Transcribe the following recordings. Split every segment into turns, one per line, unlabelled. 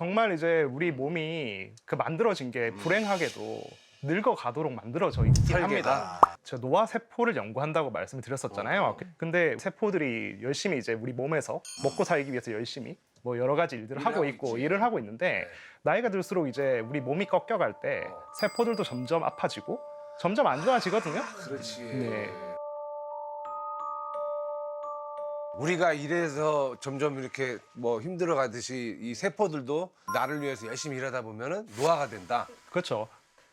정말 이제 우리 몸이 그 만들어진 게 불행하게도 늙어가도록 만들어져 있긴 합니다. 제가 노화 세포를 연구한다고 말씀을 드렸었잖아요. 근데 세포들이 열심히 이제 우리 몸에서 먹고 살기 위해서 열심히 뭐 여러 가지 일들을 하고 있고 일을 하고 있는데 나이가 들수록 이제 우리 몸이 꺾여갈 때 세포들도 점점 아파지고 점점 안 좋아지거든요.
그렇지.
네.
우리가 이래서 점점 이렇게 뭐 힘들어가듯이 이 세포들도 나를 위해서 열심히 일하다 보면은 노화가 된다.
그렇죠.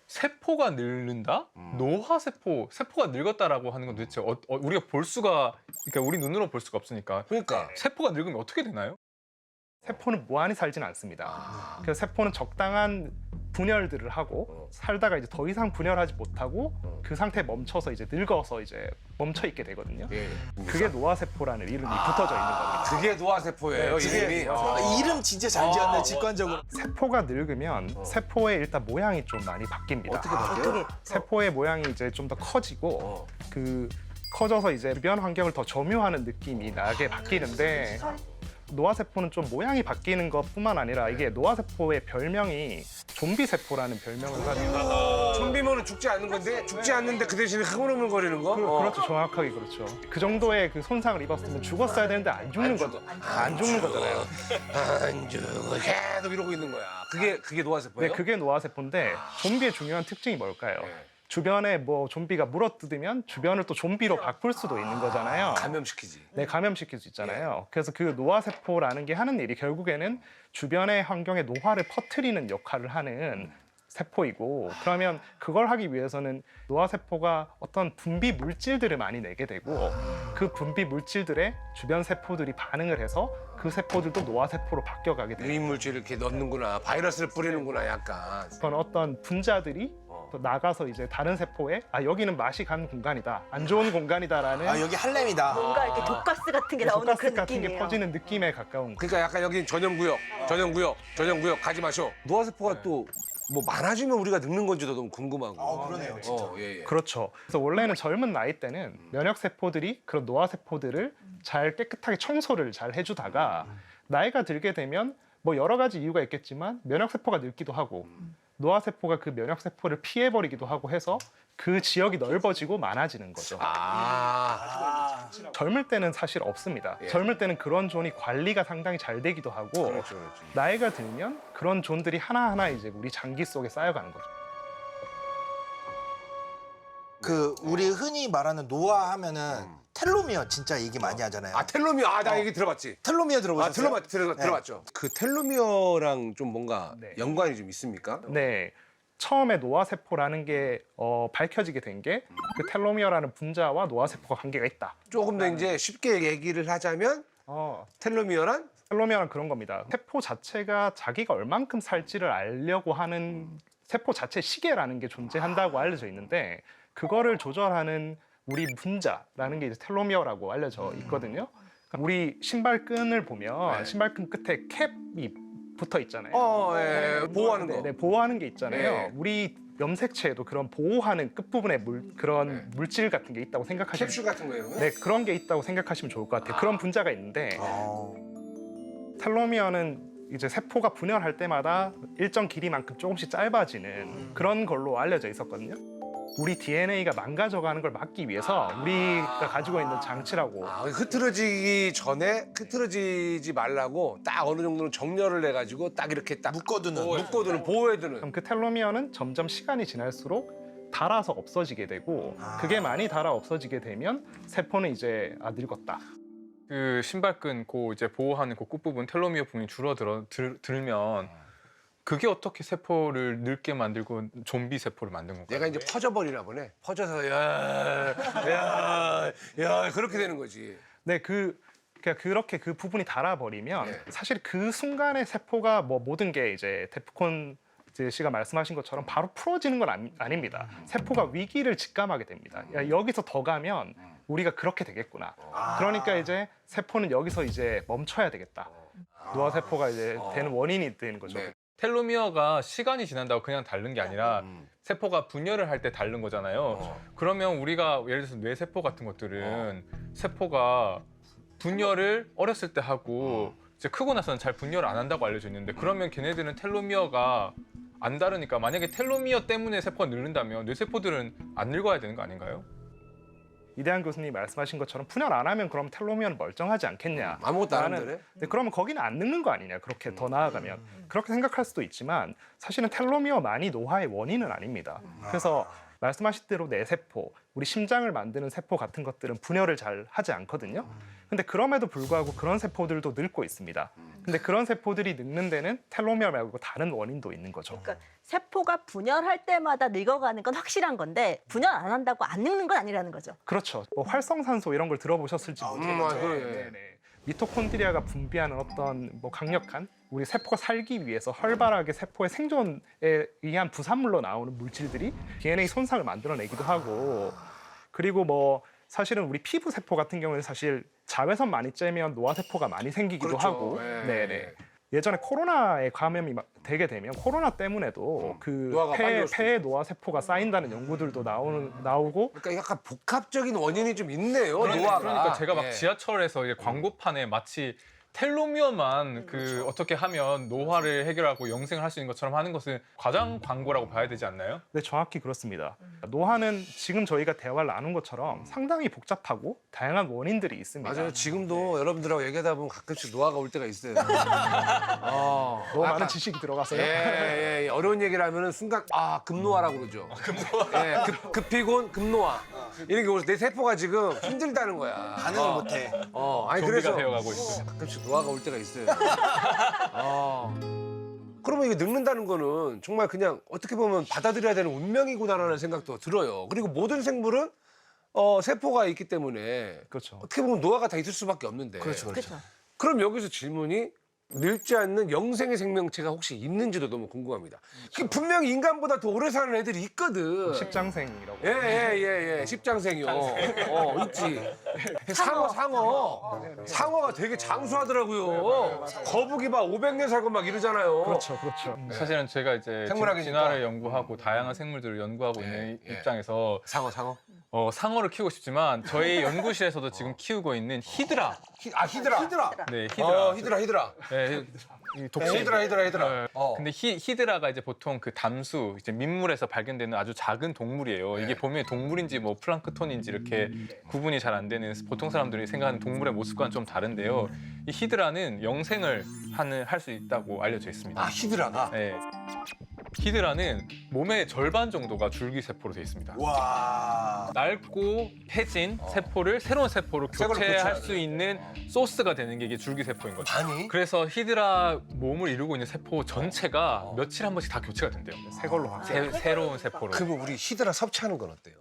세포가 늙는다? 노화세포, 세포가 늙었다라고 하는 건 도대체 우리가 볼 수가, 그러니까 우리 눈으로 볼 수가 없으니까.
그러니까
세포가 늙으면 어떻게 되나요?
세포는 무한히 살지는 않습니다. 그래서 세포는 적당한 분열들을 하고 살다가 이제 더 이상 분열하지 못하고 그 상태에 멈춰서 이제 늙어서 이제 멈춰 있게 되거든요.
예.
그게 노화세포라는 이름이 붙어져 있는 겁니다.
그게 노화세포예요. 이름이.
이름 진짜 잘 지었네, 직관적으로.
세포가 늙으면 세포의 일단 모양이 좀 많이 바뀝니다.
어떻게 바뀌어요?
세포의 모양이 이제 좀 더 커지고 그 커져서 이제 주변 환경을 더 점유하는 느낌이 나게 바뀌는데 노화세포는 좀 모양이 바뀌는 것뿐만 아니라 이게 노화세포의 별명이 좀비세포라는 별명을 가지고
좀비면은 죽지 않는 건데 죽지 않는데 그 대신에 흐물흐물거리는 거?
그렇죠. 정확하게 그렇죠. 그 정도의 그 손상을 입었으면 죽었어야 되는데 안 죽는 거죠. 안 죽는 거잖아요.
안 죽어 계속 이러고 있는 거야. 그게 노화세포예요?
네, 그게 노화세포인데 좀비의 중요한 특징이 뭘까요? 주변에 뭐 좀비가 물어뜯으면 주변을 또 좀비로 바꿀 수도 있는 거잖아요.
감염시키지.
네, 감염시킬 수 있잖아요. 그래서 그 노화세포라는 게 하는 일이 결국에는 주변의 환경에 노화를 퍼뜨리는 역할을 하는 세포이고, 그러면 그걸 하기 위해서는 노화세포가 어떤 분비 물질들을 많이 내게 되고 그 분비 물질들에 주변 세포들이 반응을 해서 그 세포들도 노화세포로 바뀌어가게 돼요.
유인물질을 이렇게 넣는구나. 바이러스를 뿌리는구나 약간.
그런 어떤 분자들이 또 나가서 이제 다른 세포에 여기는 맛이 간 공간이다, 안 좋은 공간이다라는
아, 여기 할렘이다.
뭔가 이렇게 독가스 같은 게 나오는
독가스
그런
같은 게
느낌이에요.
퍼지는 느낌에 가까운 거.
그러니까 약간 여기 전염구역 가지 마쇼. 노화세포가 또 뭐 많아지면 우리가 늙는 건지도 너무 궁금하고.
그러네요, 진짜.
예.
그렇죠. 그래서 원래는 젊은 나이 때는 면역 세포들이 그런 노화 세포들을 잘 깨끗하게 청소를 잘 해주다가 나이가 들게 되면 뭐 여러 가지 이유가 있겠지만 면역 세포가 늙기도 하고 노화 세포가 그 면역 세포를 피해 버리기도 하고 해서 그 지역이 넓어지고 많아지는 거죠. 젊을 때는 사실 없습니다. 젊을 때는 그런 존이 관리가 상당히 잘 되기도 하고
그렇죠.
나이가 들면 그런 존들이 하나하나 이제 우리 장기 속에 쌓여가는 거죠.
그 우리 흔히 말하는 노화 하면은 텔로미어 진짜 얘기 많이 하잖아요.
텔로미어. 나 얘기 들어봤지.
텔로미어 들어보셨어요?
들어봤죠. 그 텔로미어랑 좀 뭔가
네.
연관이 좀 있습니까?
네. 처음에 노화세포라는 게 밝혀지게 된 게 그 텔로미어라는 분자와 노화세포가 관계가 있다.
조금 더 이제 쉽게 얘기를 하자면 텔로미어란
텔로미어는 그런 겁니다. 세포 자체가 자기가 얼만큼 살지를 알려고 하는 세포 자체 시계라는 게 존재한다고 알려져 있는데 그거를 조절하는 우리 분자라는 게 이제 텔로미어라고 알려져 있거든요. 우리 신발끈을 보면 신발끈 끝에 캡이 붙어 있잖아요.
예. 보호하는 거.
네, 보호하는 게 있잖아요.
네.
우리 염색체에도 그런 보호하는 끝부분에 그런 물질 같은 게 있다고 생각하시면
캡슐 같은 거예요.
네, 그런 게 있다고 생각하시면 좋을 것 같아요. 그런 분자가 있는데 텔로미어는 이제 세포가 분열할 때마다 일정 길이만큼 조금씩 짧아지는 그런 걸로 알려져 있었거든요. 우리 DNA가 망가져가는 걸 막기 위해서 우리가 가지고 있는 장치라고.
흐트러지기 전에 흐트러지지 말라고 딱 어느 정도는 정렬을 해가지고 딱 이렇게 딱 묶어두는 보호해두는.
그럼 그 텔로미어는 점점 시간이 지날수록 닳아서 없어지게 되고 그게 많이 닳아 없어지게 되면 세포는 이제 늙었다.
그 신발끈 이제 보호하는 그 끝부분 텔로미어 부분이 줄어들면 그게 어떻게 세포를 늙게 만들고 좀비 세포를 만든 건가요?
얘가 이제 퍼져버리나 보네. 퍼져서 야 그렇게 되는 거지.
네, 그렇게 그 부분이 닳아버리면 사실 그 순간에 세포가 뭐 모든 게 이제 데프콘 씨가 말씀하신 것처럼 바로 풀어지는 건 아닙니다. 세포가 위기를 직감하게 됩니다. 여기서 더 가면 우리가 그렇게 되겠구나. 그러니까 이제 세포는 여기서 이제 멈춰야 되겠다. 노화 세포가 이제 되는 원인이 되는 거죠.
네.
텔로미어가 시간이 지난다고 그냥 닳는 게 아니라 세포가 분열을 할 때 닳는 거잖아요. 그러면 우리가 예를 들어서 뇌세포 같은 것들은 세포가 분열을 어렸을 때 하고 이제 크고 나서는 잘 분열을 안 한다고 알려져 있는데 그러면 걔네들은 텔로미어가 안 다르니까 만약에 텔로미어 때문에 세포가 늙는다면 뇌세포들은 안 늙어야 되는 거 아닌가요?
이대한 교수님이 말씀하신 것처럼 분열 안 하면 그럼 텔로미어는 멀쩡하지 않겠냐.
아무것도 안
라는-
한다네.
근데 그러면 거기는 안 늙는 거 아니냐. 그렇게 더 나아가면. 그렇게 생각할 수도 있지만 사실은 텔로미어만이 노화의 원인은 아닙니다. 그래서 말씀하신 대로 뇌세포, 우리 심장을 만드는 세포 같은 것들은 분열을 잘 하지 않거든요. 근데 그럼에도 불구하고 그런 세포들도 늙고 있습니다. 근데 그런 세포들이 늙는 데는 텔로미어 말고 다른 원인도 있는 거죠.
그러니까 세포가 분열할 때마다 늙어가는 건 확실한 건데 분열 안 한다고 안 늙는 건 아니라는 거죠.
그렇죠. 뭐 활성산소 이런 걸 들어보셨을지 모르겠는데
그래.
네네. 미토콘드리아가 분비하는 어떤 뭐 강력한 우리 세포가 살기 위해서 활발하게 세포의 생존에 의한 부산물로 나오는 물질들이 DNA 손상을 만들어내기도 하고 그리고 뭐 사실은 우리 피부 세포 같은 경우는 사실 자외선 많이 쬐면 노화 세포가 많이 생기기도
그렇죠.
하고
네.
네네. 예전에 코로나에 감염이 되게 되면 코로나 때문에도 그
노화가 빨리 올 수
폐에 노화 세포가 쌓인다는 연구들도 나오고
그러니까 약간 복합적인 원인이 좀 있네요.
그러니까,
노화가.
그러니까 제가 막
예.
지하철에서 이제 광고판에 마치 텔로미어만 그 어떻게 하면 노화를 해결하고 영생을 할 수 있는 것처럼 하는 것은 과장 광고라고 봐야 되지 않나요?
네, 정확히 그렇습니다. 노화는 지금 저희가 대화를 나눈 것처럼 상당히 복잡하고 다양한 원인들이 있습니다.
맞아요. 지금도 여러분들하고 얘기하다 보면 가끔씩 노화가 올 때가 있어요.
너무
아까-
많은 지식이 들어가서요.
예. 어려운 얘기를 하면은 순간 급노화라고 그러죠. 급노화. 예, 급피곤, 급노화. 이렇게 오면서 내 세포가 지금 힘들다는 거야.
반응을 못해.
아니
좀비가
그래서
되어가고 있어요.
가끔씩 노화가 올 때가 있어요. 그러면 이게 늙는다는 거는 정말 그냥 어떻게 보면 받아들여야 되는 운명이구나라는 생각도 들어요. 그리고 모든 생물은 세포가 있기 때문에
그렇죠.
어떻게 보면 노화가 다 있을 수밖에 없는데.
그렇죠.
그렇죠.
그럼 여기서 질문이 늙지 않는 영생의 생명체가 혹시 있는지도 너무 궁금합니다. 그 분명히 인간보다 더 오래 사는 애들이 있거든.
십장생이라고.
예. 십장생이요. 있지. 상어가 되게 장수하더라고요. 거북이 막 500년 살고 막 이러잖아요.
그렇죠.
사실은 제가 이제
생물학이니까.
진화를 연구하고 다양한 생물들을 연구하고 있는
예.
입장에서
상어.
상어를 키우고 싶지만 저희 연구실에서도 지금 키우고 있는 히드라.
히드라.
네,
히드라.
네, 이 독심.
히드라.
네. 근데 히드라가 이제 보통 그 담수, 이제 민물에서 발견되는 아주 작은 동물이에요. 이게 보면 동물인지 뭐 플랑크톤인지 이렇게 구분이 잘 안 되는 보통 사람들이 생각하는 동물의 모습과는 좀 다른데요. 이 히드라는 영생을 할 수 있다고 알려져 있습니다.
히드라가.
네. 히드라는 몸의 절반 정도가 줄기세포로 되어 있습니다.
와.
낡고 폐진 세포를 새로운 세포로
새로운
교체할
교체하는.
수 있는 소스가 되는 게 이게 줄기세포인 거죠.
아니?
그래서 히드라 몸을 이루고 있는 세포 전체가 며칠 한 번씩 다 교체가 된대요.
새 걸로 바뀌어요.
새로운 세포로.
그러면 우리 히드라 섭취하는 건 어때요?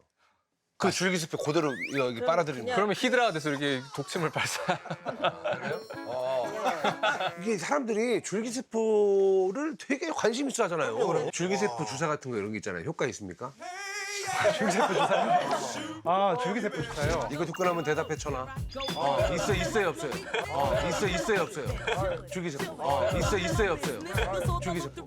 그 줄기세포 그대로 여기 빨아들이는 거.
그러면 히드라가 돼서 이렇게 독침을 발사.
이게 사람들이 줄기세포를 되게 관심 있어 하잖아요. 줄기세포 주사 같은 거 이런 게 있잖아요. 효과 있습니까?
줄기세포 주사요.
이거 듣고 나면 대답해 쳐놔. 있어요, 없어요. 있어요, 없어요. 줄기세포. 있어요, 없어요. 줄기세포.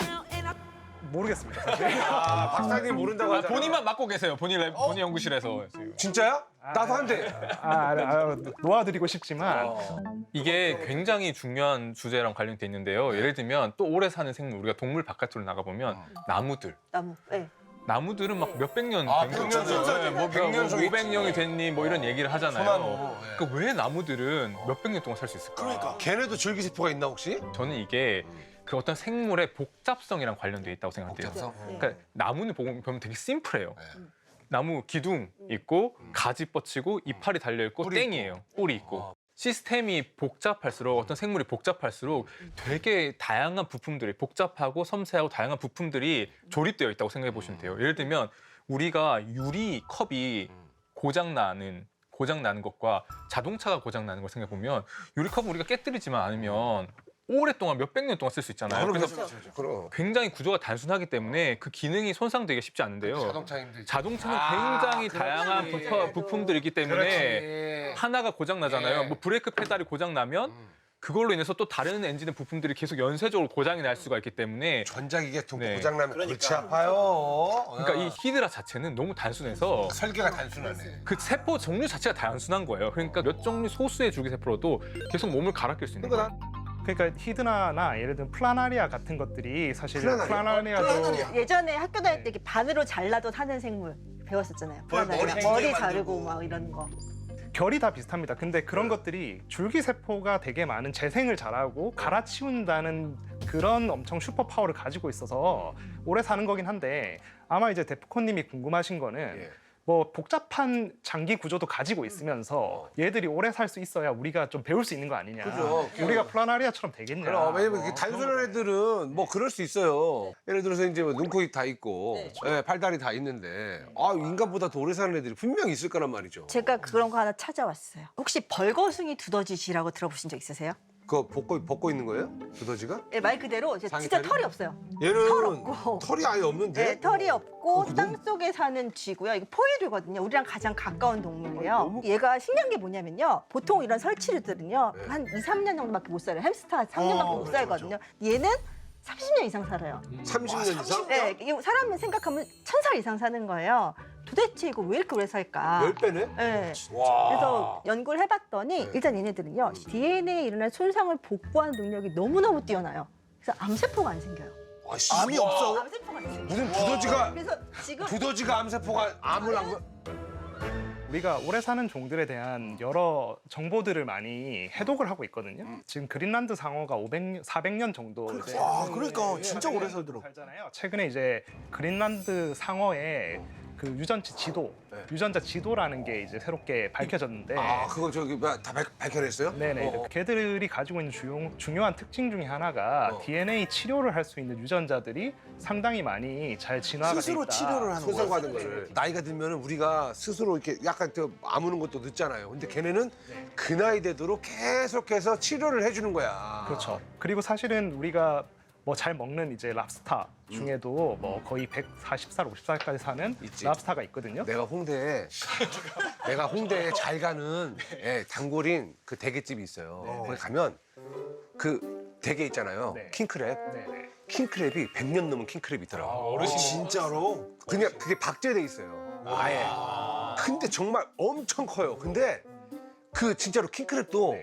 모르겠습니다. 사실.
박사님 모른다고 하잖아.
본인만 맡고 계세요. 본인 연구실에서.
진짜야? 나도 한대.
놓아드리고 싶지만
이게 굉장히 중요한 주제랑 관련돼 있는데요. 예를 들면 또 오래 사는 생물, 우리가 동물 바깥으로 나가보면 나무들.
나무. 네.
나무들은 막 몇백 년 된
백년
거죠.
전,
네, 뭐
백년 전
500년이 됐니 뭐 이런 얘기를 하잖아요.
소나무.
그러니까 왜 나무들은 몇백 년 동안 살 수 있을까?
그러니까.
걔네도 줄기세포가 있나 혹시?
저는 이게 그 어떤 생물의 복잡성이랑 관련돼 있다고 생각해요. 그러니까 나무는 보면 되게 심플해요. 나무 기둥 있고 가지 뻗치고 이파리 달려 있고
뿌리
땡이에요. 뿌리 있고. 시스템이 복잡할수록 어떤 생물이 복잡할수록 되게 다양한 부품들이 복잡하고 섬세하고 다양한 부품들이 조립되어 있다고 생각해 보시면 돼요. 예를 들면 우리가 유리 컵이 고장 나는 것과 자동차가 고장 나는 걸 생각해 보면 유리 컵은 우리가 깨뜨리지만 않으면 오랫동안 몇백 년 동안 쓸 수 있잖아요. 그래서
그럼.
굉장히 구조가 단순하기 때문에 그 기능이 손상되기 쉽지 않은데요.
자동차 힘들지.
자동차는 굉장히 다양한 부품들이 있기 때문에
그렇지.
하나가 고장 나잖아요.
예.
뭐 브레이크 페달이 고장 나면 그걸로 인해서 또 다른 엔진의 부품들이 계속 연쇄적으로 고장이 날 수가 있기 때문에
전자기계
네.
고장나면 골치 아파요.
그러니까 이 히드라 자체는 너무 단순해서
설계가 단순하네.
그 세포 종류 자체가 단순한 거예요. 그러니까 몇 종류 소수의 줄기세포로도 계속 몸을 갈아 낄 수 있는 거예요.
그러니까 히드나나 예를 들면 플라나리아 같은 것들이 사실
플라나리아?
플라나리아도
플라나리아.
예전에 학교 다닐 때 이렇게 반으로 잘라도 사는 생물 배웠었잖아요.
머리
플라나리아. 머리
만들고.
자르고 막 이런 거.
결이 다 비슷합니다. 근데 그런 것들이 줄기세포가 되게 많은 재생을 잘하고 갈아치운다는 그런 엄청 슈퍼 파워를 가지고 있어서 오래 사는 거긴 한데 아마 이제 데프콘님이 궁금하신 거는
예.
뭐 복잡한 장기 구조도 가지고 있으면서 얘들이 오래 살 수 있어야 우리가 좀 배울 수 있는 거 아니냐.
그죠.
우리가 플라나리아처럼 되겠냐.
그럼 왜냐면 이렇게 단순한 애들은 뭐 그럴 수 있어요. 예를 들어서 이제 뭐 눈코입 다 있고 예, 팔다리 다 있는데 아 인간보다 더 오래 사는 애들이 분명히 있을 거란 말이죠.
제가 그런 거 하나 찾아왔어요. 혹시 벌거숭이 두더지쥐라고 들어보신 적 있으세요?
그거 벗고 있는 거예요? 두더지가?
네, 말 그대로 이제
상의
진짜
털이?
털이 없어요.
얘는
털 없고.
털이 아예 없는데?
네, 털이 없고
그거
땅 속에 사는 쥐고요. 이거 포유류거든요. 우리랑 가장 가까운 동물이에요. 얘가 신기한 게 뭐냐면요. 보통 이런 설치류들은요.
네.
한 2, 3년 정도밖에 못 살아요. 햄스터 3년밖에 못
그렇죠,
살거든요. 얘는 30년 이상 살아요.
30년 이상?
네, 이거 사람을 생각하면 1000살 이상 사는 거예요. 도대체 이거 왜 이렇게 오래 살까?
10배네?
네.
와.
그래서 연구를 해봤더니
네.
일단 얘네들은요. DNA에 일어난 손상을 복구하는 능력이 너무너무 뛰어나요. 그래서 암세포가 안 생겨요.
와, 씨.
암이 없어?
암세포가 안 생겨요.
무슨 두더지가
그래서 지금
두더지가 암세포가 암을 안 거.
우리가 오래 사는 종들에 대한 여러 정보들을 많이 해독을 하고 있거든요. 지금 그린란드 상어가 400년 정도 이제
아, 그러니까 진짜 오래 살더라고.
살잖아요. 최근에 이제 그린란드 상어의 그 유전자 지도, 유전자 지도라는 게 이제 새롭게 밝혀졌는데
아, 그거 저기 다 밝혀냈어요?
네네. 걔들이 가지고 있는 중요한 특징 중에 하나가 DNA 치료를 할 수 있는 유전자들이 상당히 많이 잘 진화가 돼
스스로
있다.
치료를 하는 거야.
소설하는 거를 나이가 들면은 우리가 스스로 이렇게 약간 저 아무는 것도 늦잖아요. 근데 걔네는 그 나이 되도록 계속해서 치료를 해주는 거야.
그렇죠. 그리고 사실은 우리가 뭐 잘 먹는 이제 랍스타 중에도 뭐 거의 140살, 50살까지 사는
있지.
랍스타가 있거든요.
내가 홍대에 잘 가는 예, 단골인 그 대게집이 있어요. 거기 가면 그 대게 있잖아요.
네.
킹크랩.
네네.
킹크랩이 100년 넘은 킹크랩이 있더라고.
진짜로?
그냥 그게 박제돼 있어요. 아예. 근데 정말 엄청 커요. 근데 그 진짜로 킹크랩도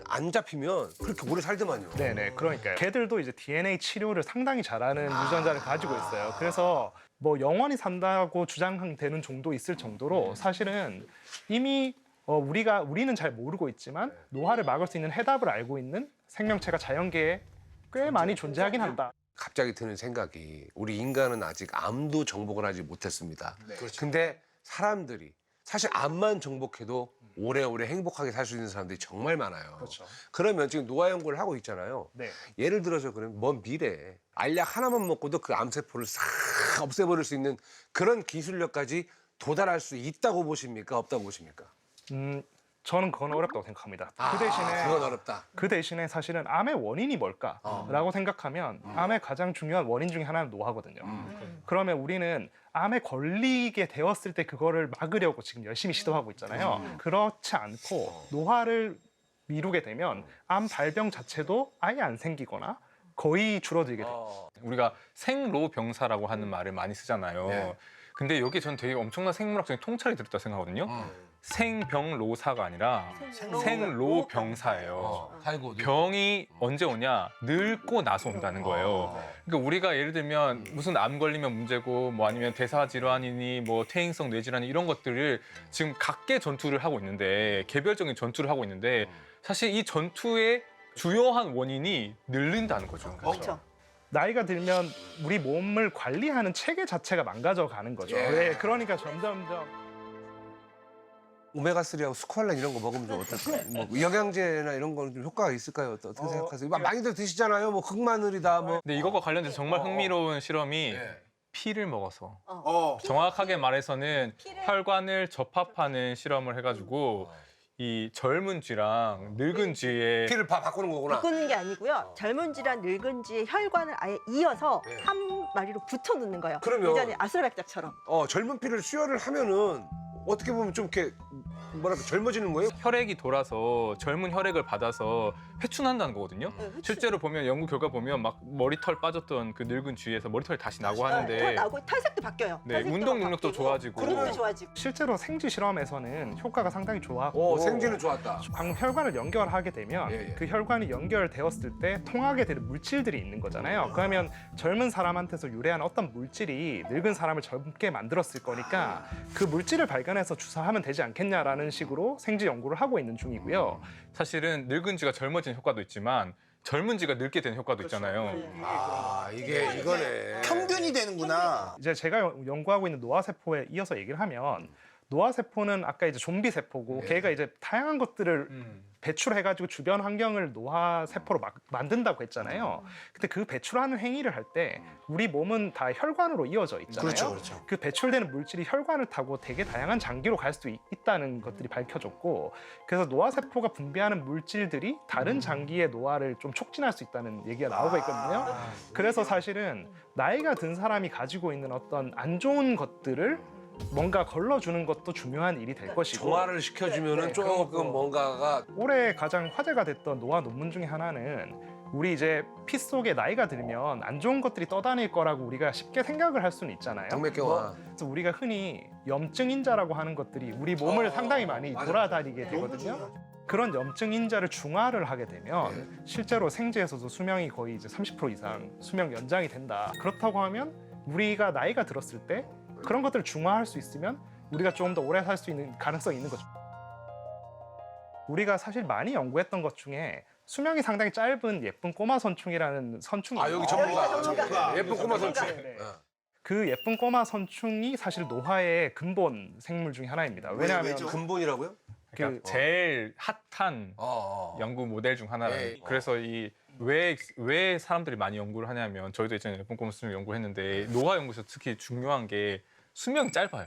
안 잡히면 그렇게 오래 살더만요.
네네. 그러니까요. 걔들도 이제 DNA 치료를 상당히 잘하는 유전자를 가지고 있어요. 그래서 뭐 영원히 산다고 주장되는 종도 있을 정도로 사실은 이미 우리는 잘 모르고 있지만 노화를 막을 수 있는 해답을 알고 있는 생명체가 자연계에 꽤 많이 존재하긴 한다.
갑자기 드는 생각이 우리 인간은 아직 암도 정복을 하지 못했습니다. 근데 사람들이 사실 암만 정복해도 오래오래 행복하게 살 수 있는 사람들이 정말 많아요.
그렇죠.
그러면 지금 노화 연구를 하고 있잖아요.
네.
예를 들어서 그러면 먼 미래에 알약 하나만 먹고도 그 암세포를 싹 없애버릴 수 있는 그런 기술력까지 도달할 수 있다고 보십니까? 없다고 보십니까?
저는 그건 어렵다고 생각합니다. 그 대신에
그건 어렵다.
그 대신에 사실은 암의 원인이 뭘까라고 생각하면 암의 가장 중요한 원인 중에 하나는 노화거든요. 그러면 우리는 암에 걸리게 되었을 때 그거를 막으려고 지금 열심히 시도하고 있잖아요. 그렇지 않고 노화를 미루게 되면 암 발병 자체도 아예 안 생기거나 거의 줄어들게 돼요.
우리가 생로병사라고 하는 말을 많이 쓰잖아요.
네.
근데 여기 전 되게 엄청난 생물학적인 통찰이 들었다 생각하거든요. 생병로사가 아니라 생로병사예요.
살고
병이 언제 오냐? 늙고 나서 온다는 거예요. 그러니까 우리가 예를 들면 무슨 암 걸리면 문제고 뭐 아니면 대사 질환이니 뭐 퇴행성 뇌질환이 이런 것들을 지금 각계 전투를 하고 있는데 개별적인 전투를 하고 있는데 사실 이 전투의 주요한 원인이 늙는다는 거죠.
그렇죠.
나이가 들면 우리 몸을 관리하는 체계 자체가 망가져 가는 거죠. 네, 그러니까 점점점
오메가3하고 스ኳ알란 이런 거 먹으면 좀 어떨까요? 뭐 영양제나 이런 거는 좀 효과가 있을까요? 어떻게 생각하세요? 많이들 드시잖아요. 뭐 흑마늘이다 뭐.
근데 이것과 관련돼서 정말 흥미로운 실험이
네.
피를 먹어서
어.
정확하게 말해서는 혈관을 접합하는 실험을 해가지고 이 젊은 쥐랑 늙은 쥐의
피를 바꾸는 거구나.
바꾸는 게 아니고요. 젊은 쥐랑 늙은 쥐의 혈관을 아예 이어서
네.
한 마리로 붙여 놓는 거예요.
그러면-
예전에 아수라백작처럼.
젊은 피를 수혈을 하면은 어떻게 보면 좀 이렇게 뭐랄까 젊어지는 거예요?
혈액이 돌아서 젊은 혈액을 받아서 회춘한다는 거거든요.
네, 회춘.
실제로 보면 연구 결과 보면 막 머리털 빠졌던 그 늙은 주위에서 머리털이 다시 나고
털
하는데
나고 탈색도 바뀌어요.
네,
탈색도
운동
막
능력도
바뀌고,
좋아지고.
그림도 좋아지고.
실제로 생쥐 실험에서는 효과가 상당히 좋았고
생쥐는 좋았다.
방금 혈관을 연결하게 되면
예, 예.
그 혈관이 연결되었을 때 통하게 되는 물질들이 있는 거잖아요. 그러면 젊은 사람한테서 유래한 어떤 물질이 늙은 사람을 젊게 만들었을 거니까 그 물질을 발견해서 주사하면 되지 않겠냐라는 식으로 생쥐 연구를 하고 있는 중이고요.
사실은 늙은 쥐가 젊어지는 효과도 있지만 젊은 쥐가 늙게 되는 효과도 있잖아요.
아 이게 이거네.
평균이 되는구나.
이제 제가 연구하고 있는 노화 세포에 이어서 얘기를 하면 노화 세포는 아까 이제 좀비 세포고 걔가 이제 다양한 것들을 배출해가지고 주변 환경을 노화 세포로 만든다고 했잖아요. 근데 그 배출하는 행위를 할 때 우리 몸은 다 혈관으로 이어져 있잖아요.
그렇죠, 그렇죠.
그 배출되는 물질이 혈관을 타고 되게 다양한 장기로 갈 수도 있다는 것들이 밝혀졌고, 그래서 노화 세포가 분비하는 물질들이 다른 장기의 노화를 좀 촉진할 수 있다는 얘기가 나오고 있거든요. 그래서 사실은 나이가 든 사람이 가지고 있는 어떤 안 좋은 것들을 뭔가 걸러주는 것도 중요한 일이 될 것이고,
정화를 시켜주면은 조금 뭔가가
올해 가장 화제가 됐던 노화 논문 중에 하나는 우리 이제 피 속에 나이가 들면 안 좋은 것들이 떠다닐 거라고 우리가 쉽게 생각을 할 수는 있잖아요.
동맥경화.
그래서 우리가 흔히 염증 인자라고 하는 것들이 우리 몸을 상당히 많이
맞아.
돌아다니게 되거든요. 그런 염증 인자를 중화를 하게 되면 실제로 생쥐에서도 수명이 거의 이제 30% 이상 수명 연장이 된다. 그렇다고 하면 우리가 나이가 들었을 때 그런 것들을 중화할 수 있으면 우리가 조금 더 오래 살 수 있는 가능성이 있는 거죠. 우리가 사실 많이 연구했던 것 중에 수명이 상당히 짧은 예쁜 꼬마 선충이라는 선충이
아 여기
있어요.
전문가. 예쁜 꼬마 선충.
네. 그 예쁜 꼬마 선충이 사실 노화의 근본 생물 중에 하나입니다. 왜냐하면
왜죠?
근본이라고요?
그러니까 제일 핫한
어.
연구 모델 중 하나라는.
예.
그래서 이 왜 사람들이 많이 연구를 하냐면 저희도 예전에 예쁜 꼬마 수명 연구했는데 노화 연구에서 특히 중요한 게 수명이 짧아요.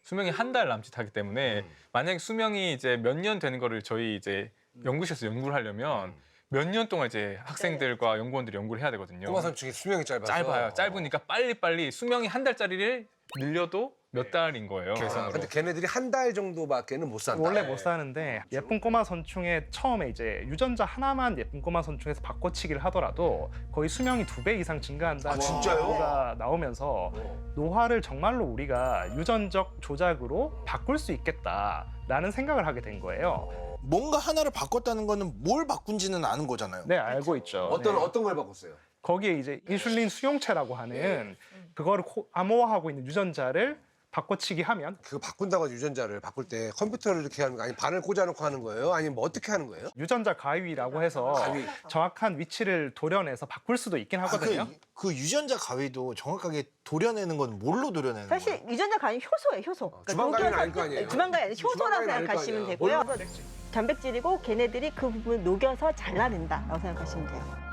수명이 한 달 남짓하기 때문에 만약에 수명이 이제 몇 년 되는 거를 저희 이제 연구실에서 연구를 하려면 몇 년 동안 이제 학생들과 연구원들이 연구를 해야 되거든요.
꼬마 선충이 수명이 짧아서.
짧아요. 짧으니까 빨리빨리 수명이 한 달짜리를 늘려도 몇 달인 거예요.
아,
계산으로.
근데 걔네들이 한 달 정도밖에는 못 산다.
원래 못 사는데 예쁜 꼬마 선충의 처음에 이제 유전자 하나만 예쁜 꼬마 선충에서 바꿔치기를 하더라도 거의 수명이 2배 이상 증가한다는
아, 진짜요?
연구가 나오면서 노화를 정말로 우리가 유전적 조작으로 바꿀 수 있겠다라는 생각을 하게 된 거예요.
뭔가 하나를 바꿨다는 거는 뭘 바꾼지는 아는 거잖아요.
네, 알고 있죠.
어떤 걸 바꿨어요?
거기에 이제 인슐린 수용체라고 하는 그거를 암호화하고 있는 유전자를 바꿔치기 하면
그거 바꾼다고 유전자를 바꿀 때 컴퓨터를 이렇게 하는 거 아니면 바늘 꽂아놓고 하는 거예요? 아니면 뭐 어떻게 하는 거예요?
유전자 가위라고 해서
가위.
정확한 위치를 도려내서 바꿀 수도 있긴 하거든요.
그 유전자 가위도 정확하게 도려내는 건 뭘로 도려내는 거예요?
사실 유전자 가위 효소예요, 효소. 그러니까
주방가위는
녹여서
아닐 거 아니에요?
주방가위 아니라 효소라고
주방가위는 아닐 거
생각하시면
아니에요?
되고요. 단백질이고 걔네들이 그 부분을 녹여서 잘라낸다라고 생각하시면 돼요.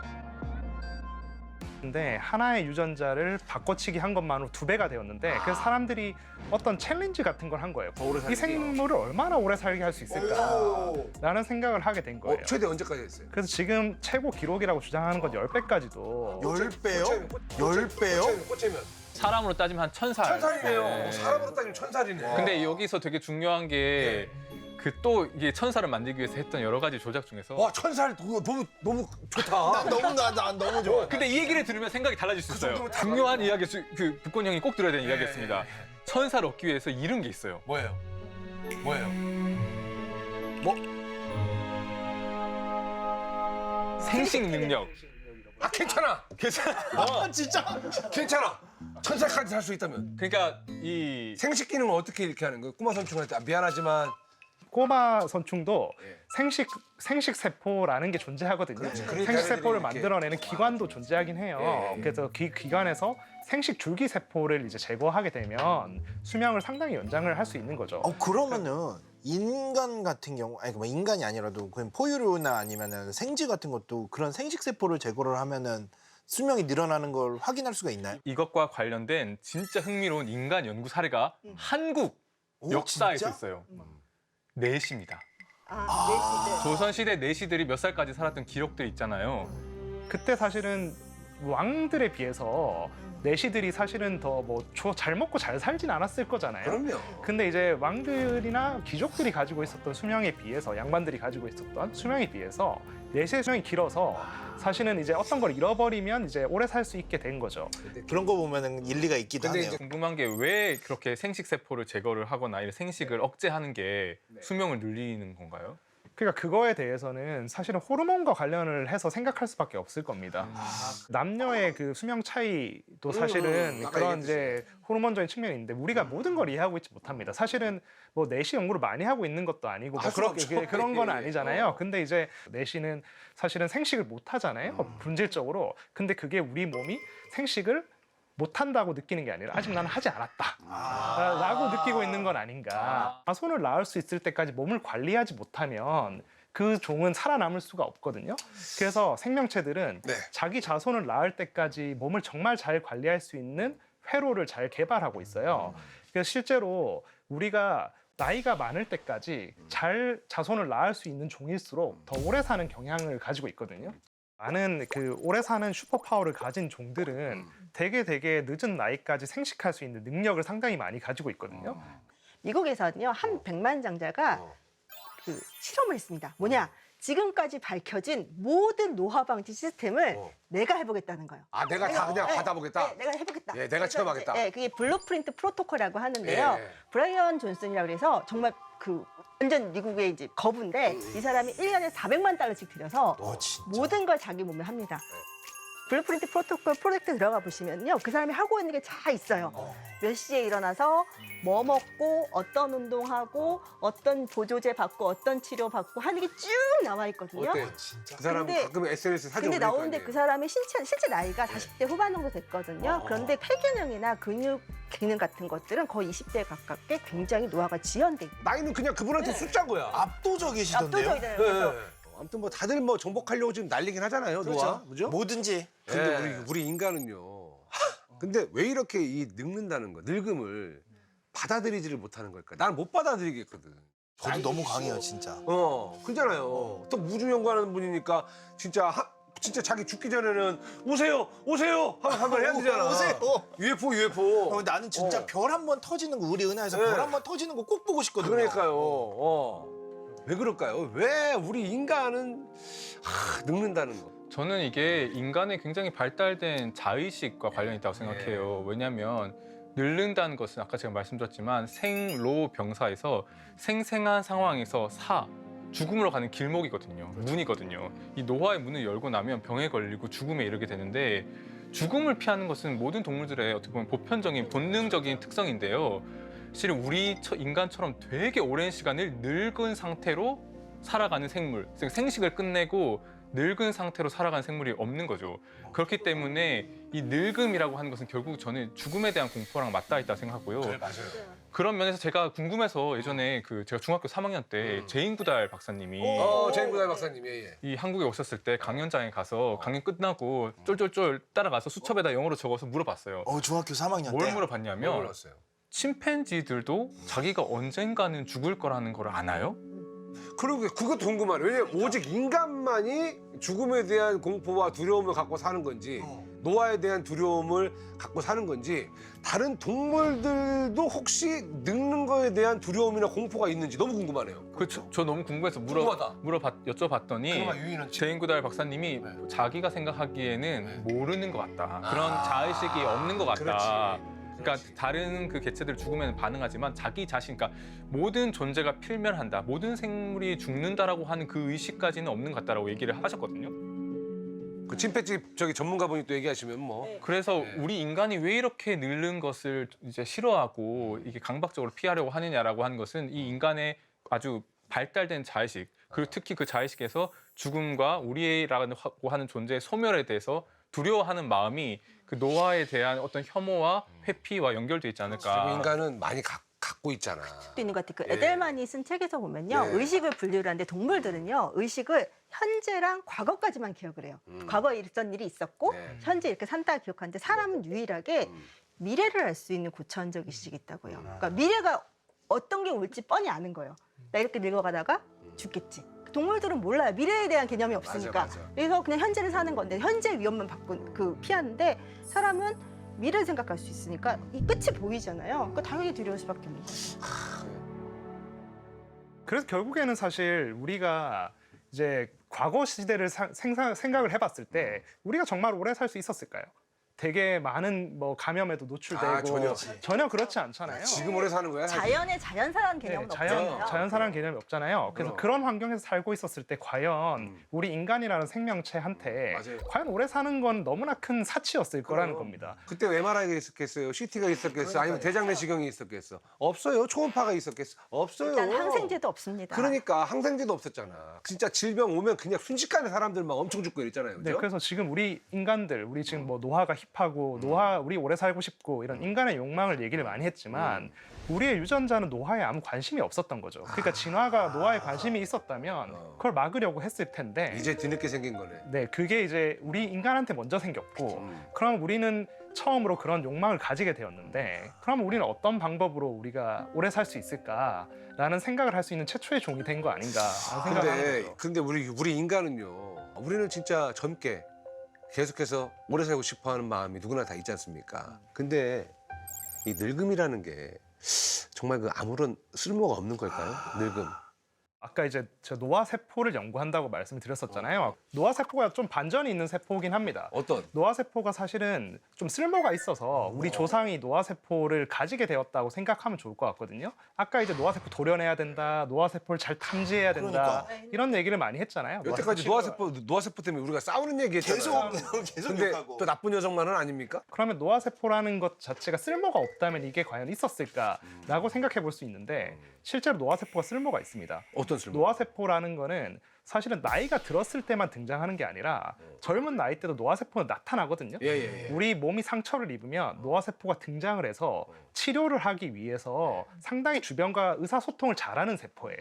근데 하나의 유전자를 바꿔치기 한 것만으로 2배가 되었는데 그래서 사람들이 어떤 챌린지 같은 걸 한 거예요.
오래
이
살기.
생물을 얼마나 오래 살게 할 수 있을까라는 생각을 하게 된 거예요.
최대 언제까지 했어요?
그래서 지금 최고 기록이라고 주장하는 건 10배까지도
10배요? 10배요?
꽂히면.
사람으로 따지면 한 1000살.
천살이네요.
네.
사람으로 따지면 천살이네.
근데 여기서 되게 중요한 게 그 또 이게 1000살을 만들기 위해서 했던 여러 가지 조작 중에서
와 천살 너무 좋다.
난 너무 좋아.
근데 이 얘기를 들으면 생각이 달라질 수 있어요.
정도면
중요한 이야기, 그 북권 형이 꼭 들어야 되는 이야기였습니다.
예.
1000살 얻기 위해서 잃은 게 있어요.
뭐예요? 뭐예요?
생식 능력.
아 괜찮아.
아 진짜?
괜찮아. 천살까지 살 수 있다면.
그러니까 이
생식 기능은 어떻게 이렇게 하는 거예요? 꼬마 선충한테 미안하지만
꼬마 선충도
예.
생식 세포라는 게 존재하거든요.
그러니까
생식 세포를
이렇게.
만들어내는 기관도 존재하긴 해요.
예.
그래서 그 기관에서 생식 줄기 세포를 이제 제거하게 되면 수명을 상당히 연장을 할 수 있는 거죠.
그러면은 인간 같은 경우 아니 뭐 인간이 아니라도 그냥 포유류나 아니면은 생쥐 같은 것도 그런 생식 세포를 제거를 하면은 수명이 늘어나는 걸 확인할 수가 있나요?
이것과 관련된 진짜 흥미로운 인간 연구 사례가 한국
오,
역사에서
진짜?
있어요. 내시입니다.
네,
조선시대 내시들이 몇 살까지 살았던 기록들이 있잖아요.
그때 사실은 왕들에 비해서 내시들이 사실은 더 뭐 잘 먹고 잘 살진 않았을 거잖아요.
그럼요.
근데 이제 왕들이나 귀족들이 가지고 있었던 수명에 비해서 양반들이 가지고 있었던 수명에 비해서 내시의 수명이 길어서 사실은 이제 어떤 걸 잃어버리면 이제 오래 살 수 있게 된 거죠.
그런 거 보면은 일리가 있기도
근데
하네요.
이제
궁금한 게 왜 그렇게 생식 세포를 제거를 하거나 이런 생식을 억제하는 게 수명을 늘리는 건가요?
그러니까 그거에 대해서는 사실은 호르몬과 관련을 해서 생각할 수밖에 없을 겁니다. 남녀의 그 수명 차이도 사실은
아까
그런
얘기했듯이.
이제 호르몬적인 측면이 있는데 우리가 모든 걸 이해하고 있지 못합니다. 사실은 뭐 내시 연구를 많이 하고 있는 것도 아니고 뭐
할 수가
그렇게
없죠.
그런 건
예,
아니잖아요. 근데 이제 내시는 사실은 생식을 못 하잖아요. 본질적으로. 근데 그게 우리 몸이 생식을 못 한다고 느끼는 게 아니라 아직 나는 하지 않았다. 라고 느끼고 있는 건 아닌가. 자손을 낳을 수 있을 때까지 몸을 관리하지 못하면 그 종은 살아남을 수가 없거든요. 그래서 생명체들은
네.
자기 자손을 낳을 때까지 몸을 정말 잘 관리할 수 있는 회로를 잘 개발하고 있어요. 그래서 실제로 우리가 나이가 많을 때까지 잘 자손을 낳을 수 있는 종일수록 더 오래 사는 경향을 가지고 있거든요. 많은 그 오래 사는 슈퍼파워를 가진 종들은 되게 늦은 나이까지 생식할 수 있는 능력을 상당히 많이 가지고 있거든요.
미국에서는요 한 백만장자가 그 실험을 했습니다. 뭐냐? 지금까지 밝혀진 모든 노화 방지 시스템을 내가 해보겠다는 거예요.
아, 내가 다 그냥 받아보겠다?
네, 내가 해보겠다.
예, 내가
그래서
체험하겠다.
이제, 그게 블루프린트 프로토콜이라고 하는데요.
예.
브라이언 존슨이라고 그래서 정말 그 완전 미국의 이제 거부인데 이 사람이 1년에 400만 달러씩 들여서
진짜.
모든 걸 자기 몸에 합니다. 블루프린트 프로토콜 프로젝트 들어가 보시면요. 그 사람이 하고 있는 게 다 있어요. 몇 시에 일어나서 뭐 먹고 어떤 운동하고 어떤 보조제 받고 어떤 치료 받고 하는 게 쭉 나와 있거든요.
어때?
진짜.
그 사람
근데-
가끔 SNS 사진
근데
올릴 거
나오는데
아니에요?
그 사람의 실제 나이가 40대 후반 정도 됐거든요. 그런데 폐기능이나 근육 기능 같은 것들은 거의 20대에 가깝게 굉장히 노화가 지연돼 있고
나이는 그냥 그분한테 숫자인 거야.
압도적이시던데요.
압도적이잖아요.
예.
그래서
아무튼 뭐 다들 뭐 정복하려고 지금 난리긴 하잖아요, 노아. 그죠?
뭐든지.
근데
예.
우리 인간은요. 근데 왜 이렇게 이 늙는다는 거, 늙음을 받아들이지를 못하는 걸까? 나는 못 받아들이겠거든.
저도 너무 강해요, 진짜.
그잖아요. 또 우주 연구하는 분이니까 진짜 자기 죽기 전에는 오세요 한번 해야 되잖아.
오세요.
UFO.
나는 진짜 별 한 번 터지는 거 우리 은하에서
네.
별 한 번 터지는 거 꼭 보고 싶거든요.
그러니까요. 왜 그럴까요? 왜 우리 인간은 늙는다는 거?
저는 이게 인간의 굉장히 발달된 자의식과 관련이 있다고 생각해요. 왜냐하면 늙는다는 것은 아까 제가 말씀드렸지만 생로병사에서 생생한 상황에서 죽음으로 가는 길목이거든요. 문이거든요. 이 노화의 문을 열고 나면 병에 걸리고 죽음에 이르게 되는데 죽음을 피하는 것은 모든 동물들의 어떻게 보면 보편적인 본능적인 특성인데요. 실은 우리 인간처럼 되게 오랜 시간을 늙은 상태로 살아가는 생물, 즉 생식을 끝내고 늙은 상태로 살아가는 생물이 없는 거죠. 그렇기 때문에 이 늙음이라고 하는 것은 결국 저는 죽음에 대한 공포랑 맞닿아 있다고 생각하고요.
맞아요.
그런 면에서 제가 궁금해서 예전에 제가 중학교 3학년 때 제인구달 박사님이
제인구달 박사님, 예.
이 한국에 오셨을 때 강연장에 가서 강연 끝나고 쫄쫄쫄 따라가서 수첩에다 영어로 적어서 물어봤어요.
중학교 3학년
뭘
때.
물어봤냐면
몰랐어요.
침팬지들도 자기가 언젠가는 죽을 거라는 걸 아나요?
그러게 그것도 궁금하네. 왜냐면 오직 인간만이 죽음에 대한 공포와 두려움을 갖고 사는 건지 노화에 대한 두려움을 갖고 사는 건지 다른 동물들도 혹시 늙는 거에 대한 두려움이나 공포가 있는지 너무 궁금하네요.
저 너무 궁금해서
궁금하다.
여쭤봤더니
유인원
제인구달 박사님이 자기가 생각하기에는 모르는 것 같다. 그런 자의식이 없는 것 같다. 그러니까 다른 그 개체들 죽으면 반응하지만 자기 자신, 그러니까 모든 존재가 필멸한다, 모든 생물이 죽는다라고 하는 그 의식까지는 없는 것 같다라고 얘기를 하셨거든요.
그 침팬지 전문가분이 또 얘기하시면 뭐
그래서 우리 인간이 왜 이렇게 늙는 것을 이제 싫어하고 이게 강박적으로 피하려고 하느냐라고 하는 것은 이 인간의 아주 발달된 자의식, 그리고 특히 그 자의식에서 죽음과 우리라고 하는 존재의 소멸에 대해서 두려워하는 마음이 그 노화에 대한 어떤 혐오와 회피와 연결돼 있지 않을까.
그리고 인간은 많이 갖고 있잖아.
또 있는 것 같아요. 그 에델만이 쓴 책에서 보면요.
예.
의식을 분류를 하는데 동물들은요. 의식을 현재랑 과거까지만 기억을 해요. 과거에 있었던 일이 있었고
네.
현재 이렇게 산다 기억하는데 사람은 유일하게 미래를 알 수 있는 고차원적 의식이 있다고요. 그러니까 미래가 어떤 게 올지 뻔히 아는 거예요. 나 이렇게 늙어가다가 죽겠지. 동물들은 몰라요. 미래에 대한 개념이 없으니까.
맞아.
그래서 그냥 현재를 사는 건데 현재 위험만 피하는데 사람은 미래를 생각할 수 있으니까 이 끝이 보이잖아요. 그러니까 당연히 두려울 수밖에 없는 거죠.
그래서 결국에는 사실 우리가 이제 과거 시대를 생각을 해봤을 때 우리가 정말 오래 살 수 있었을까요? 되게 많은 뭐 감염에도 노출되고 전혀 그렇지 않잖아요.
지금 오래 사는 거야?
자연의 자연사라는 개념은 없잖아요.
자연사라는 개념이 없잖아요. 그래서 그런 환경에서 살고 있었을 때 과연 우리 인간이라는 생명체한테
맞아요.
과연 오래 사는 건 너무나 큰 사치였을 거라는 겁니다.
그때 MRI가 있었겠어요? CT가 있었겠어? 아니면 대장내시경이 있었겠어? 없어요. 초음파가 있었겠어? 없어요.
일단 항생제도 없습니다.
그러니까 항생제도 없었잖아. 진짜 질병 오면 그냥 순식간에 사람들 막 엄청 죽고 이랬잖아요.
네,
그죠?
그래서 지금 우리 인간들, 우리 지금 뭐 노화가 힙하고 우리 오래 살고 싶고 이런 인간의 욕망을 얘기를 많이 했지만 우리의 유전자는 노화에 아무 관심이 없었던 거죠. 그러니까 진화가 노화에 관심이 있었다면 그걸 막으려고 했을 텐데
이제 뒤늦게 생긴 거네.
네, 그게 이제 우리 인간한테 먼저 생겼고 그럼 우리는 처음으로 그런 욕망을 가지게 되었는데 그럼 우리는 어떤 방법으로 우리가 오래 살 수 있을까라는 생각을 할 수 있는 최초의 종이 된 거 아닌가 생각하는 거죠.
근데 우리 인간은요. 우리는 진짜 젊게 계속해서 오래 살고 싶어하는 마음이 누구나 다 있지 않습니까? 근데 이 늙음이라는 게 정말 그 아무런 쓸모가 없는 걸까요? 늙음.
아까 이제 저 노화 세포를 연구한다고 말씀을 드렸었잖아요. 노화 세포가 좀 반전이 있는 세포긴 합니다.
어떤?
노화 세포가 사실은 좀 쓸모가 있어서 우리 조상이 노화 세포를 가지게 되었다고 생각하면 좋을 것 같거든요. 아까 이제 노화 세포 도려내야 된다, 노화 세포를 잘 탐지해야 된다 이런 얘기를 많이 했잖아요.
여태까지 노화세포 때문에 우리가 싸우는 얘기했잖아요.
계속
근데
욕하고.
또 나쁜 여성만은 아닙니까?
그러면 노화 세포라는 것 자체가 쓸모가 없다면 이게 과연 있었을까라고 생각해 볼 수 있는데 실제로 노화 세포가 쓸모가 있습니다.
어떤 쓸모?
노화 세포라는 거는 사실은 나이가 들었을 때만 등장하는 게 아니라 젊은 나이 때도 노화 세포는 나타나거든요.
예.
우리 몸이 상처를 입으면 노화 세포가 등장을 해서 치료를 하기 위해서 상당히 주변과 의사소통을 잘하는 세포예요.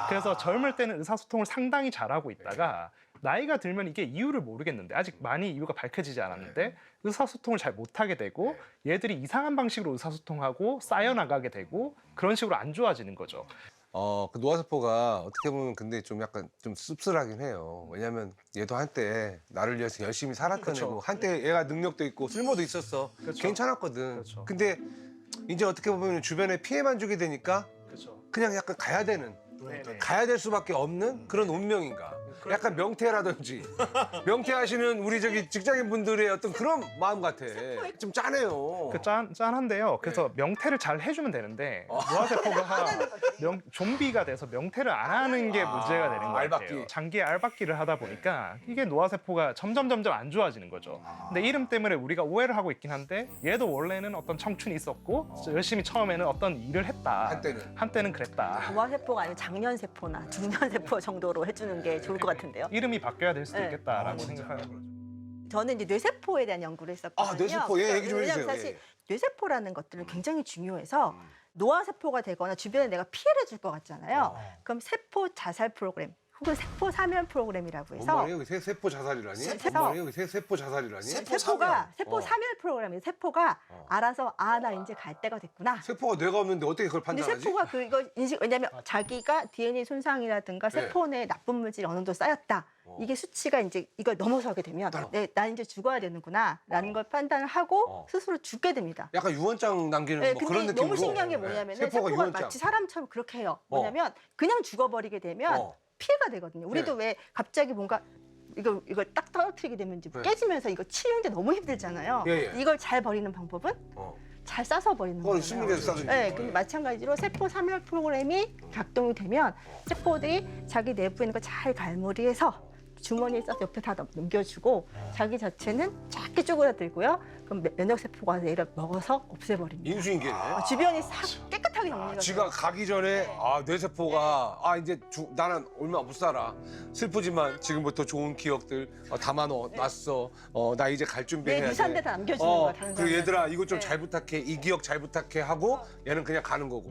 그래서 젊을 때는 의사소통을 상당히 잘하고 있다가 나이가 들면 이게 이유를 모르겠는데 아직 많이 이유가 밝혀지지 않았는데 의사소통을 잘 못하게 되고 얘들이 이상한 방식으로 의사소통하고 쌓여나가게 되고 그런 식으로 안 좋아지는 거죠.
그 노화세포가 어떻게 보면 근데 좀 약간 좀 씁쓸하긴 해요. 왜냐면 얘도 한때 나를 위해서 열심히 살았던
그쵸.
애고 한때 얘가 능력도 있고 쓸모도 있었어.
그쵸.
괜찮았거든.
그쵸.
근데 이제 어떻게 보면 주변에 피해만 주게 되니까
그렇죠.
그냥 약간 가야 되는
네네.
가야 될 수밖에 없는 그런 운명인가. 약간 명태라든지 명태하시는 우리 저기 직장인 분들의 어떤 그런 마음 같아. 좀 짠해요.
짠한데요. 그래서 명태를 잘 해주면 되는데 노화세포가 좀비가 돼서 명태를 안 하는 게 문제가 되는 것
알박기.
같아요. 장기에 알박기를 하다 보니까 이게 노화세포가 점점 안 좋아지는 거죠. 근데 이름 때문에 우리가 오해를 하고 있긴 한데 얘도 원래는 어떤 청춘이 있었고 열심히 처음에는 어떤 일을 했다. 한때는 그랬다.
노화세포가 아니고 장년세포나 중년세포 정도로 해주는 게 좋을 것 같은데요.
이름이 바뀌어야 될 수도
네.
있겠다라고 생각하는 거죠.
저는 이제 뇌세포에 대한 연구를 했었거든요.
뇌세포. 예, 얘기 좀 해주세요.
왜냐하면 사실
예.
뇌세포라는 것들은 굉장히 중요해서 노화세포가 되거나 주변에 내가 피해를 줄 것 같잖아요. 그럼 세포 자살 프로그램 혹은 세포 사면 프로그램이라고 해서
엄마예요? 세포 자살이라니?
세포.
엄마예요? 세포 자살이라니?
세포가 세포 사멸 프로그램이에요. 세포가 알아서 나 이제 갈 때가 됐구나.
세포가 뇌가 없는데 어떻게 그걸
근데
판단하지?
세포가 이거 인식 왜냐면 자기가 DNA 손상이라든가 세포 내에 나쁜 물질이 어느 정도 쌓였다. 이게 수치가 이제 이걸 넘어서게 되면 나 이제 죽어야 되는구나라는 걸 판단을 하고 스스로 죽게 됩니다.
약간 유언장 남기는
네,
뭐
근데
그런 느낌으로.
너무 신기한 게 뭐냐면
세포가
세포가
유언장.
마치 사람처럼 그렇게 해요. 뭐냐면 그냥 죽어버리게 되면 피해가 되거든요. 우리도 왜 갑자기 뭔가 이걸 딱 떨어뜨리게 되면 이제 깨지면서 이거 치우는데 너무 힘들잖아요.
예.
이걸 잘 버리는 방법은 잘 싸서 버리는 거예요.
심리에서 싸서.
네, 근데 마찬가지로 세포 사멸 프로그램이 작동이 되면 세포들이 자기 내부에 있는 걸 잘 갈무리해서 주머니에 싸서 옆에 다 넘겨주고 자기 자체는 작게 쪼그라들고요. 그럼 면역세포가 얘를 먹어서 없애버립니다.
인수인계네.
주변이 싹 깨끗하게 정리가
지가
돼요.
가기 전에 뇌세포가 이제 나는 얼마 못 살아. 슬프지만 지금부터 좋은 기억들 담아놨어. 나 이제 갈 준비해야
내
돼.
유산대 다 남겨주는 거야. 다른
그리고
사람한테.
얘들아 이거 좀 잘 부탁해. 이 기억 잘 부탁해 하고 얘는 그냥 가는 거고.